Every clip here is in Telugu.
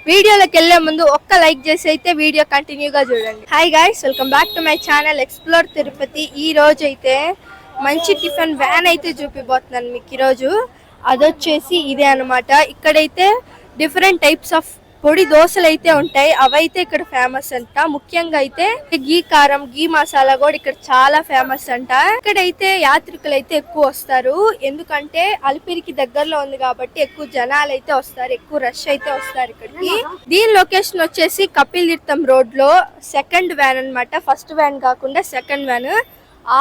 వీడియోలోకి వెళ్ళే ముందు ఒక్క లైక్ చేసి అయితే వీడియో కంటిన్యూగా చూడండి. Hi guys, welcome back to my channel explore Tirupati. ఈ రోజు అయితే మంచి టిఫిన్ వ్యాన్ అయితే చూపిపోతున్నాను మీకు. ఈరోజు అదొచ్చేసి ఇదే అనమాట. ఇక్కడైతే డిఫరెంట్ టైప్స్ ఆఫ్ పొడి దోశలు అయితే ఉంటాయి. అవైతే ఇక్కడ ఫేమస్ అంట. ముఖ్యంగా అయితే గీ కారం, గీ మసాలా కూడా ఇక్కడ చాలా ఫేమస్ అంట. ఇక్కడైతే యాత్రికులు అయితే ఎక్కువ వస్తారు. ఎందుకంటే అలిపిరికి దగ్గరలో ఉంది కాబట్టి ఎక్కువ జనాలు అయితే వస్తారు, ఎక్కువ రష్ అయితే వస్తారు ఇక్కడికి. దీని లొకేషన్ వచ్చేసి కపిల్ తీర్థం రోడ్ లో సెకండ్ వ్యాన్ అనమాట. ఫస్ట్ వ్యాన్ కాకుండా సెకండ్ వ్యాన్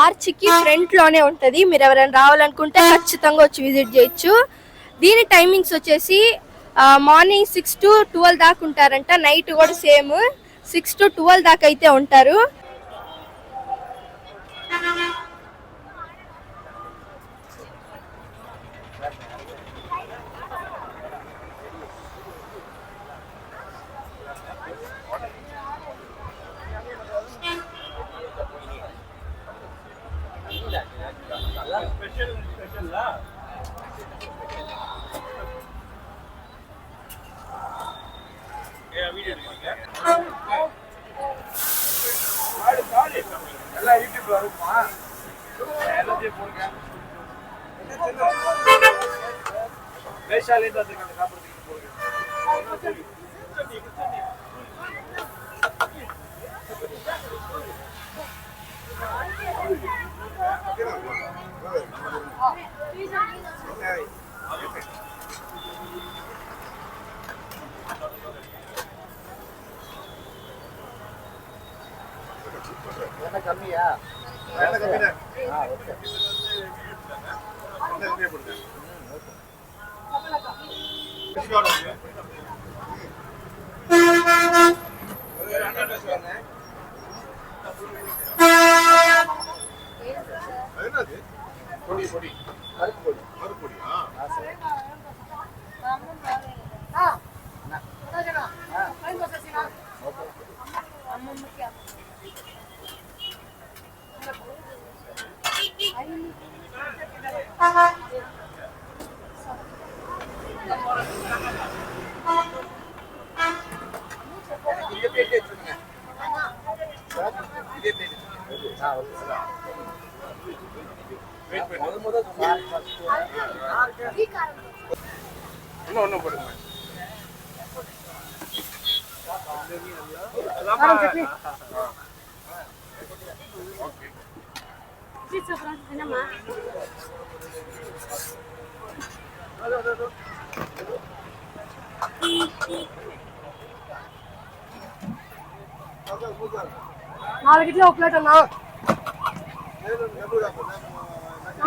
ఆర్చికి ఫ్రంట్ లోనే ఉంటది. మీరు ఎవరైనా రావాలనుకుంటే ఖచ్చితంగా వచ్చి విజిట్ చేయొచ్చు. దీని టైమింగ్స్ వచ్చేసి మార్నింగ్ 6 to 12 దాకా ఉంటారంట. నైట్ కూడా సేమ్ 6 to 12 దాకా అయితే ఉంటారు.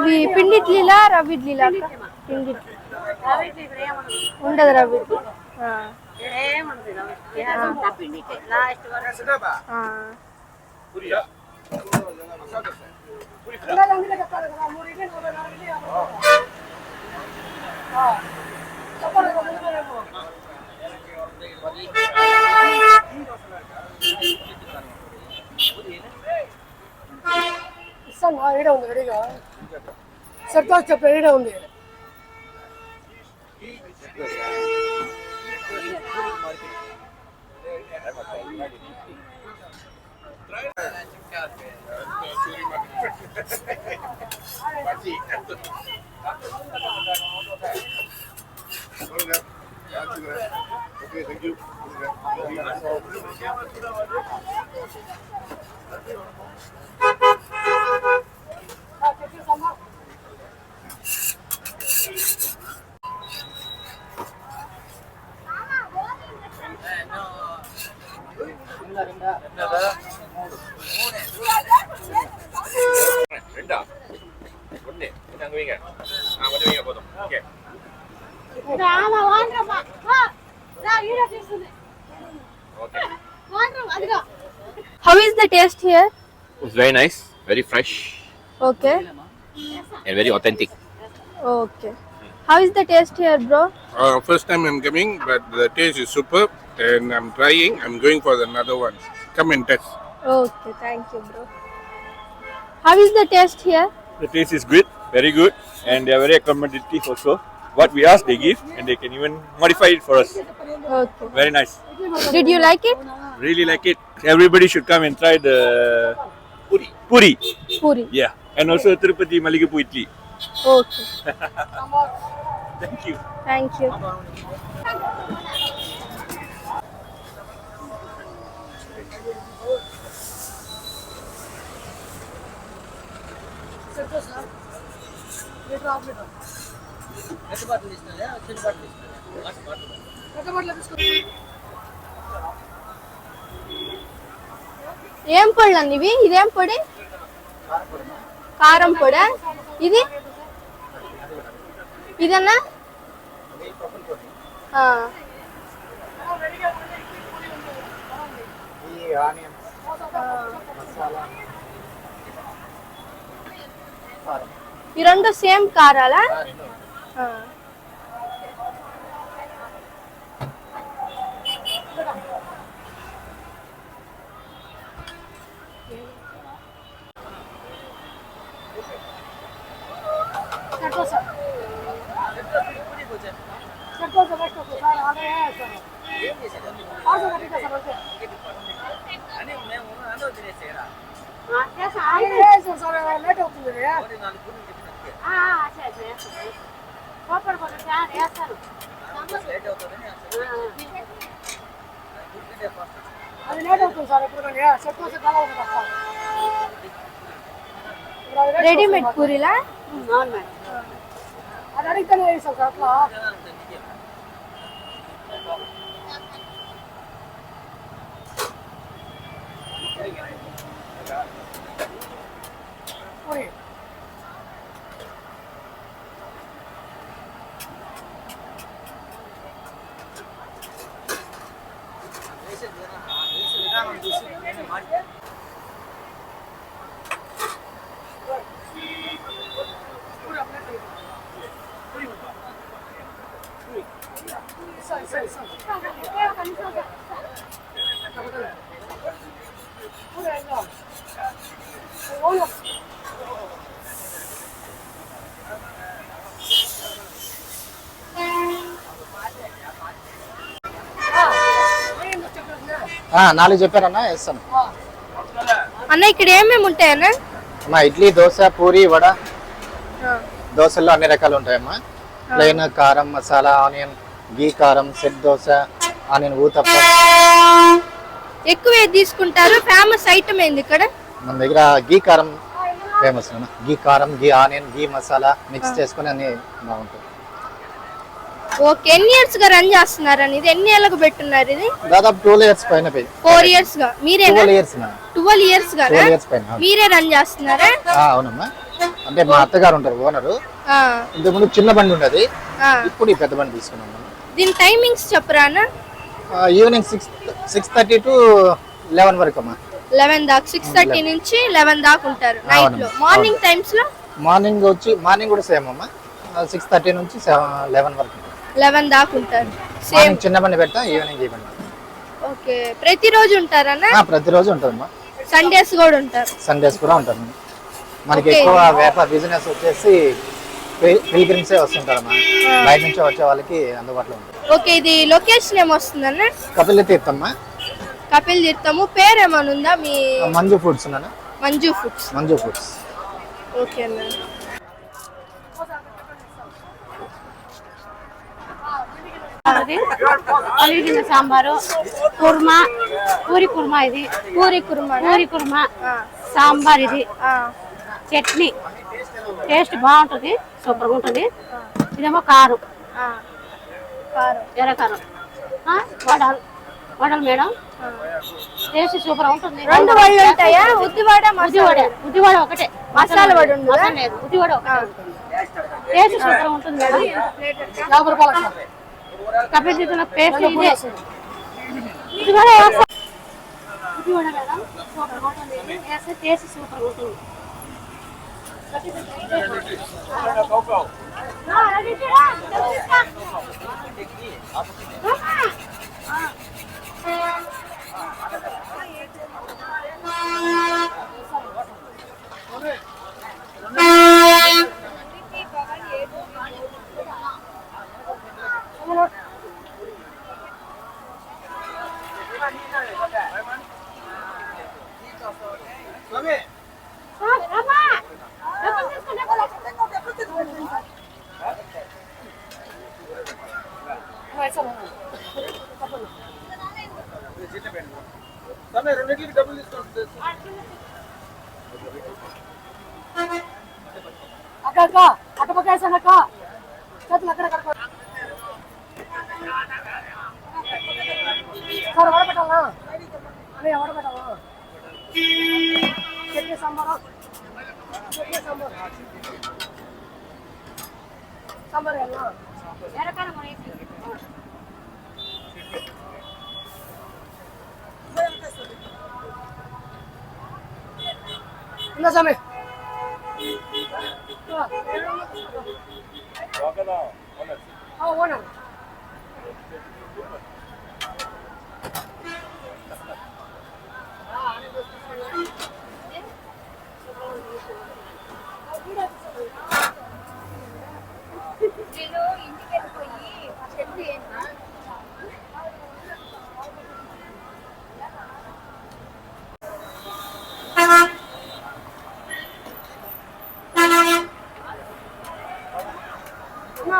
ఇది పిండి ఇడ్లీలా రవ్వ ఇడ్లీలా? పిండి ఉండదు, రవ్వ ఇడ్లీ. రెడీగా ఉంది, రెడీగా సర్తాజ్ చెప్ప రెడీగా ఉంది. Okay, thank you. How is the taste here? It's very nice, very fresh. Okay. And very authentic. Okay. How is the taste here, bro? First time I'm coming, but the taste is superb, and I'm trying. I'm going for another one. Come and test. Okay, thank you, bro. How is the taste here? The taste is good, very good, and they are very accommodative also. what we ask, they give, and they can even modify it for us. Okay. Very nice. Did you like it? Really like it. Everybody should come and try the puri. Puri. Yeah, and also Tirupati Maligapu idli. Okay. Thank you. Thank you. ఏం పొడి అండి ఇవి? ఇదేం పొడి? కారం పొడా? ఇది ఇదన్నా? ఈ రెండు సేమ్ కారాలా? లేట్ అవుతుంది అది లేట్ అవుతుంది సార్. ఎప్పుడు కానీ సెట్ వస్తే చాలా ఉంది సార్. రెడీమేడ్ పూరీలా? అది అడిగితేనే వేస్తాం సార్. అట్లా పూరి నాలుగు చెప్పారన్నా వేస్తాను. అన్న ఇక్కడ ఏమేమి ఉంటాయన్నా? అమ్మా ఇడ్లీ, దోశ, పూరి, వడ. దోశల్లో అన్ని రకాలు ఉంటాయమ్మా. ప్లెయిన్, కారం, మసాలా, ఆనియన్, గీ కారం, సెట్ దోశ, ఆనియన్ ఊతప్ప. ఎక్కువ ఏది తీసుకుంటారు? ఫేమస్ ఐటమ్ ఏంది ఇక్కడ? మన దగ్గర గీ కారం ఫేమస్. గీ కారం, గీ ఆనియన్, గీ మసాలా మిక్స్ చేసుకుని అన్ని బాగుంటుంది. ఓకే. ఎన్ని ఇయర్స్ గా రన్ చేస్తున్నారని? ఇది ఎన్ని ఏళ్ళకు పెట్టున్నారు ఇది? దాదాపు 12 years పైన. 4 years గా. మీరే 12 years 12 years గా 12 years పైన. మీరే రన్ చేస్తున్నారా? అవునమ్మా. అంటే మా అత్తగారు ఉంటారు ఓనరు. ఇంతకుముందు చిన్న బండి ఉండేది, ఇప్పుడు ఈ పెద్ద బండి తీసుకున్నాం. దీని టైమింగ్స్ చెప్పరానా? ఈవినింగ్ 6:30 to 11 వరకు అమ్మా. 11 దాకా. 6:30 నుంచి 11 దాకా ఉంటారు నైట్ లో. మార్నింగ్ టైమ్స్ లో? మార్నింగ్ కూడా సేమ్ అమ్మా. 6:30 నుంచి 11 వరకు 11 దాకా ఉంటారు. సేమ్. చిన్న బండి పెడతాం, ఈవినింగ్ ఈ బండి. ఓకే. ప్రతిరోజు ఉంటారన్నా? ప్రతిరోజు ఉంటుందమ్మా. సండేస్ కూడా ఉంటారు? సండేస్ కూడా ఉంటారు. మనకి ఎక్కువ వ్యాపార బిజినెస్ వచ్చేసి పిల్గ్రిమ్సే వస్తుంటారమ్మా. బయట నుంచి వచ్చే వాళ్ళకి అందుబాటులో ఉంటుంది. ఓకే. ఇది లొకేషన్ ఏమొస్తుందన్న? కపిల్ తీర్థమ్మా. కపిల్ తీర్థము. పేరు ఏమైనా ఉందా మీ? మంజు ఫుడ్స్ అన్న. Manju foods. Manju foods. Okay అన్న. పల్లిగిన సాంబారు, కుర్మా, పూరి కుర్మా. ఇది పూరి కుర్మా. పూరి కుర్మా, సాంబార్. ఇది చట్నీ. టేస్ట్ బాగుంటుంది, సూపర్గా ఉంటుంది. ఇదేమో కారం, ఎర్రకారం. వడలు మేడం. టేస్ట్ సూపర్ ఉంటుంది. 2 వడలు ఉంటాయా? ఉద్దివడ, ఉద్దివడ ఒకటే. మసాలా వడ ఉండదా? ఉద్దివడ ఒకటే. టేస్ట్ సూపర్ ఉంటుంది మేడం. 50 రూపాయలు. కపిల్ తీర్థంలో పేస్ట్ ఇదే. ఉద్దివడ మేడం సూపర్ ఉంటుంది. టేస్ట్ సూపర్ ఉంటుంది. అక్క అక్క అటుపక్క వేసాను అక్క చేతులు అక్కడ సార్ వడపెట్టాలా అనే వడపెట్టాలా చట్నీ సాంబార్ సాంబార్ ఎలా ఇందా సామి ఓనర్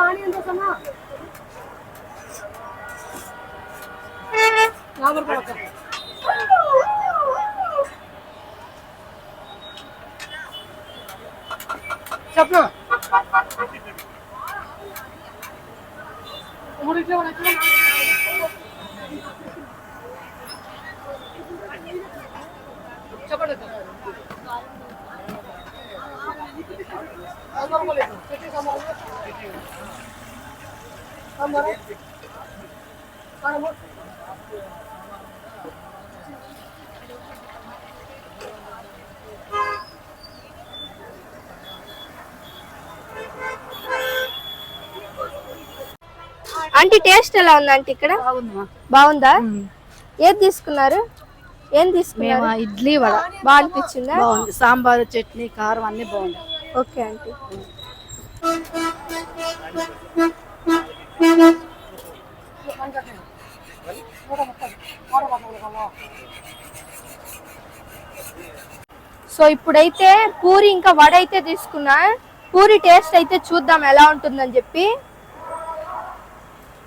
ఆనియన్ దోశ చెప్పనా మూడిట్లో చెప్పండి ఆంటీ టేస్ట్ ఎలా ఉంది ఆంటీ ఇక్కడ? బాగుందా? ఏది తీసుకున్నారు? ఏం తీసుకున్నారు? ఇడ్లీ వడ బాగా అనిపించిందా? బాగుంది. సాంబారు చట్నీ కారం అన్ని బాగుంది. Okay aunty. సో ఇప్పుడైతే పూరి ఇంకా వడ అయితే తీసుకున్నా. పూరి టేస్ట్ అయితే చూద్దాం ఎలా ఉంటుందని చెప్పి.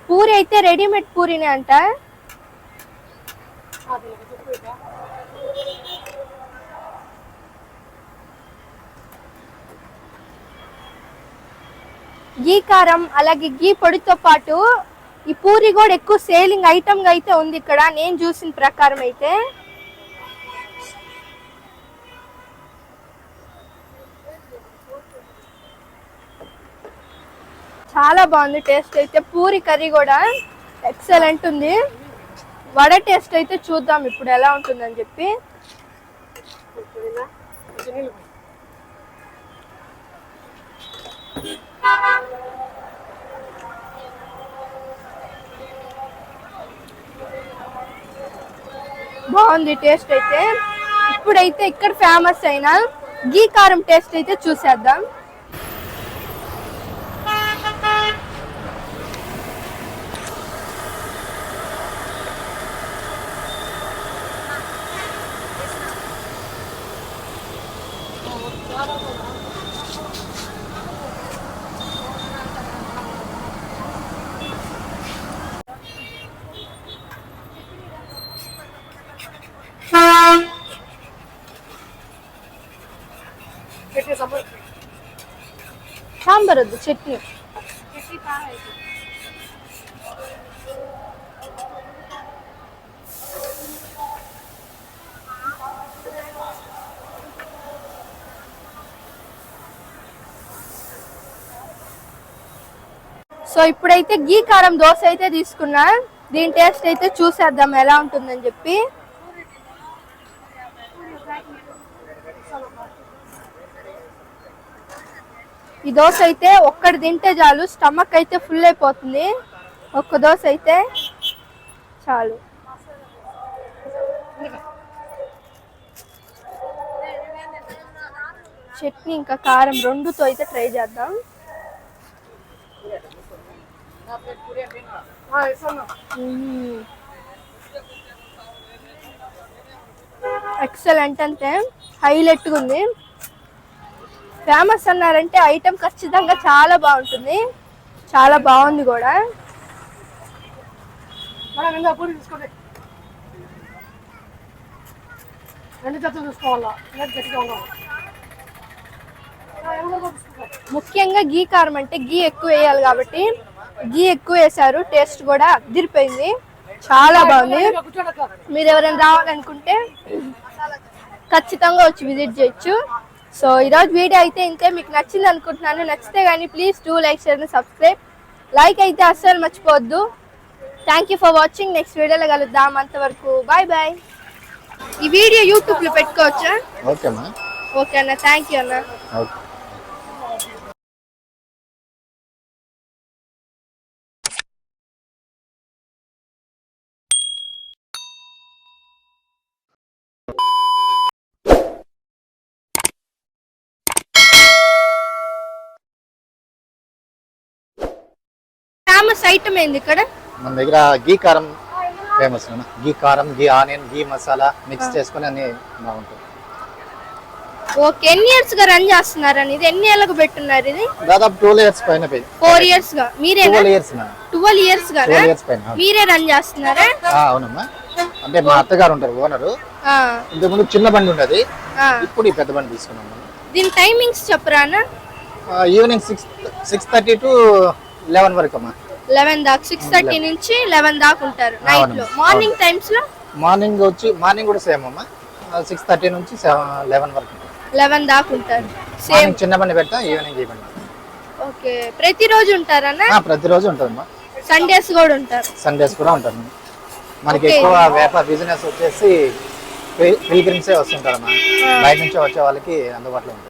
పూరి అయితే రెడీమేడ్ పూరినే అంట. గీ కారం అలాగే గీ పొడితో పాటు ఈ పూరి కూడా ఎక్కువ సేలింగ్ ఐటమ్ గా అయితే ఉంది ఇక్కడ నేను చూసిన ప్రకారం అయితే. చాలా బాగుంది టేస్ట్ అయితే. పూరి కర్రీ కూడా ఎక్సలెంట్ ఉంది. వడ టేస్ట్ అయితే చూద్దాం ఇప్పుడు ఎలా ఉంటుందని చెప్పి. బాగుంది టేస్ట్ అయితే. ఇప్పుడైతే ఇక్కడ ఫేమస్ అయిన గీ కారం టేస్ట్ అయితే చూసేద్దాం. సాంబార్ వద్దు, చట్నీ. సో ఇప్పుడైతే గీ కారం దోశ అయితే తీసుకున్నా. దీని టేస్ట్ అయితే చూసేద్దాం ఎలా ఉంటుందని చెప్పి. ఈ దోశ అయితే ఒక్కటి తింటే చాలు, స్టమక్ అయితే ఫుల్ అయిపోతుంది. ఒక్క దోశ అయితే చాలు. చట్నీ ఇంకా కారం రెండుతో అయితే ట్రై చేద్దాం. ఎక్సలెంట్ అంటే హైలైట్ గా ఉంది. ఫేమస్ అన్నారంటే ఐటమ్ ఖచ్చితంగా చాలా బాగుంటుంది. చాలా బాగుంది కూడా. రెండు జతలు చూసుకోవాలా లేదు గట్టిగా ఉండాలి. ముఖ్యంగా గీ కారం అంటే గీ ఎక్కువ వేయాలి కాబట్టి గీ ఎక్కువ వేసారు. టేస్ట్ కూడా అదిరిపోయింది, చాలా బాగుంది. మీరు ఎవరైనా రావాలనుకుంటే ఖచ్చితంగా వచ్చి విజిట్ చేయొచ్చు. సో ఈరోజు వీడియో అయితే ఇంతే. మీకు నచ్చింది అనుకుంటున్నాను. నచ్చితే కానీ please do like, share, subscribe. Like అయితే అస్సలు మర్చిపోవద్దు. Thank you for watching. Next వీడియోలో కలుద్దాం. అంతవరకు బాయ్ బాయ్. ఈ వీడియో యూట్యూబ్లో పెట్టుకోవచ్చా? ఓకే అమ్మా. ఓకే అన్న, థ్యాంక్ యూ అన్న. ఓకే. ఫేమస్ ఐటమ్ ఏంది ఇక్కడ? మన దగ్గర గీ కారం ఫేమస్ అన్న. గీ కారం, గీ ఆనియన్, గీ మసాలా మిక్స్ చేసుకుని అన్ని బాగుంటుంది. ఓకే, ఎన్ని ఇయర్స్ గా రన్ చేస్తున్నారు అని? ఇది ఎన్ని ఏళ్ళకు పెట్టున్నారు? ఇది దాదాపు 12 years పైన 4 years గా మీరే? 12 years 12 years గా 12 years పైన. మీరే రన్ చేస్తున్నారా? అవునమ్మా. అంటే మా అత్తగారు ఉంటారు ఓనరు. ఇంతకుముందు చిన్న బండి ఉండేది, ఇప్పుడు ఈ పెద్ద బండి తీసుకున్నాం. దీని టైమింగ్స్ చెప్పరా అన్న? ఈవినింగ్ 6:30 to 11 వరకు అమ్మా. 11 దాకా, 6:30 నుంచి 11 దాకా ఉంటారు నైట్ లో. మార్నింగ్ టైమ్స్ లో? మార్నింగ్ కూడా సేమ్ అమ్మా. 6:30 నుంచి 11 వరకు 11 దాకా ఉంటారు. సేమ్ మార్నింగ్ చిన్న బండి పెడతాం, ఈవినింగ్ ఈ బండి. ఓకే, ప్రతిరోజు ఉంటారన్నా? ప్రతిరోజు ఉంటుందమ్మా. సండేస్ కూడా ఉంటారు? సండేస్ కూడా ఉంటారు. మనకి ఎక్కువ వ్యాపార బిజినెస్ వచ్చేసి పిల్గ్రిమ్సే వస్తుంటారమ్మా. బయట నుంచి వచ్చే వాళ్ళకి అందుబాటులో ఉంటుంది.